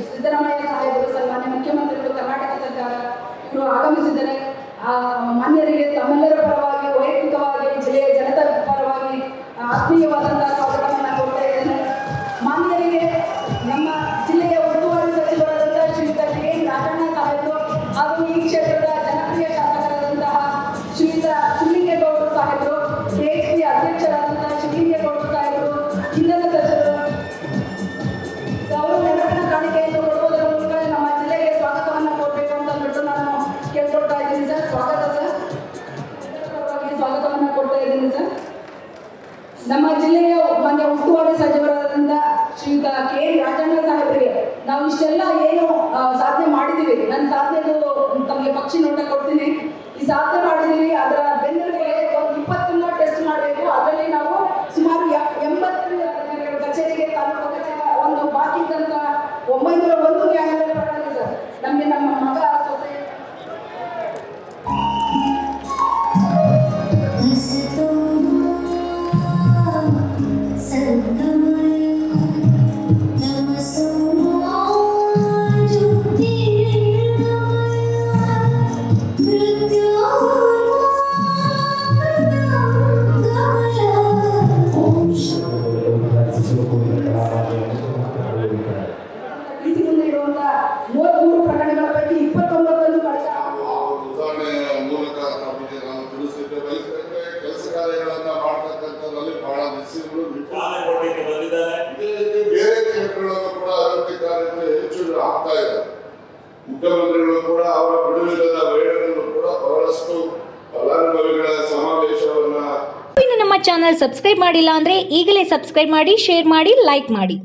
ಸಿದ್ದರಾಮಯ್ಯ ಸಾಹೇಬರು ಸನ್ಮಾನ್ಯ ಮುಖ್ಯಮಂತ್ರಿಗಳು ಕರ್ನಾಟಕ ಸರ್ಕಾರ ಇವರು ಆಗಮಿಸಿದ್ದಾರೆ. ಮಾನ್ಯರಿಗೆ ತಮ್ಮೆಲ್ಲರ ಪರವಾಗಿ ವೈಯಕ್ತಿಕವಾಗಿ ಜಿಲ್ಲೆಯ ಜನತಾ ಪರವಾಗಿ ಆತ್ಮೀಯವಾದಂತಹ ಸ್ವಾಗತವನ್ನು ಕೊಡ್ತಾ ಇದ್ದೇನೆ. ಮಾನ್ಯರಿಗೆ ನಮ್ಮ ಜಿಲ್ಲೆಯ ಉಸ್ತುವಾರಿ ಸಚಿವರಾದಂತಹ ಶ್ರೀಯುತ ಕೆ ರಾಜಣ್ಣ ಸಾಹೇಬರು ಹಾಗೂ ಈ ಕ್ಷೇತ್ರದ ಜನಪ್ರಿಯ ಶಾಸಕರಾದಂತಹ ಶ್ರೀಯುತ ಶಿವಲಿಂಗೇಗೌಡರು ಸಾಹೇಬರು, ಕೆಎಸ್ಪಿ ಅಧ್ಯಕ್ಷರಾದಂತಹ ಶಿವಲಿಂಗೇಗೌಡರು ಸಾಹೇಬರು, ಇಂಧನ ಸಚಿವರು ಅವರು ನೆನಪಿನ ಕಾಣಿಕೆಯನ್ನು ಕೊಡುವುದರ ಮೂಲಕ ನಮ್ಮ ಜಿಲ್ಲೆಗೆ ಸ್ವಾಗತವನ್ನು ಕೊಡಬೇಕು ಅಂತ ಅಂದ್ಬಿಟ್ಟು ನಾನು ಕೇಳ್ಕೊಳ್ತಾ ಇದ್ದೀನಿ ಸರ್. ಸ್ವಾಗತ ಸರ್, ಸ್ವಾಗತವನ್ನು ಕೊಡ್ತಾ ಇದ್ದೀನಿ ಸರ್. ನಮ್ಮ ಜಿಲ್ಲೆಯ ಮಾನ್ಯ ಉಸ್ತುವಾರಿ ಸಚಿವರಾದಂಥ ಶ್ರೀಯುತ ಕೆ ರಾಜಣ್ಣ ಸಾಹೇಬರಿಗೆ ನಾವು ಇಷ್ಟೆಲ್ಲ ಏನು ಸಾಧನೆ ಮಾಡಿದ್ದೀವಿ, ನನ್ನ ಸಾಧನೆದು ತಮಗೆ ಪಕ್ಷಿ ನೋಟ ಕೊಡ್ತೀನಿ. ಈ ಸಾಧನೆ ಮಾಡಿದ್ದೀವಿ, ಅದರ ಬೆನ್ನೆಲುಬಿಗೆ ಒಂದು 20 ಟೆಸ್ಟ್ ಮಾಡಬೇಕು. ಅದರಲ್ಲಿ ನಾವು ಸುಮಾರು 80 ಕಚೇರಿಗೆ ತಾಲೂಕು ಕಚೇರಿ ಒಂದು ಬಾಕಿ ಇದ್ದಂಥ 901 ನ್ಯಾಯಾಲಯ ಪ್ರಕರಣ ಸರ್. ನಮಗೆ ನಮ್ಮ ಮಗ ಸೊಸೆ ಪ್ರೀತಿ ಮುಂದೆ ಇರುವಂಥ 33 ಪ್ರಕರಣಗಳ ಪೈಕಿ 29 ಮೂಲಕ ನಮಗೆ ನಾವು ತಿಳಿಸಿದ್ದೇವೆ. ಕೆಲಸ ಕಾರ್ಯಗಳನ್ನ ಮಾಡ್ತಕ್ಕಂಥದ್ರಲ್ಲಿ ಬಹಳ ನಿಸ್ಸೀಮರು ಕೊಡಲಿಕ್ಕೆ ಬಂದಿದ್ದಾರೆ. ಇದೇ ರೀತಿ ಬೇರೆ ಕ್ಷೇತ್ರಗಳಲ್ಲೂ ಕೂಡ ಅಭಿವೃದ್ಧಿ ಕಾರ್ಯಗಳು ಹೆಚ್ಚು ಆಗ್ತಾ ಇದೆ. ಮುಖ್ಯಮಂತ್ರಿಗಳು ಕೂಡ ಅವರ ಬಿಡುವಿಲ್ಲದ ವೇಳೆಗಳನ್ನು ಕೂಡ ಬಹಳಷ್ಟು ಫಲಾನುಭವಿಗಳ ಸಮಾವೇಶವನ್ನ. ನಮ್ಮ ಚಾನಲ್ ಸಬ್ಸ್ಕ್ರೈಬ್ ಮಾಡಿಲ್ಲ ಅಂದ್ರೆ ಈಗಲೇ ಸಬ್ಸ್ಕ್ರೈಬ್ ಮಾಡಿ, ಶೇರ್ ಮಾಡಿ, ಲೈಕ್ ಮಾಡಿ.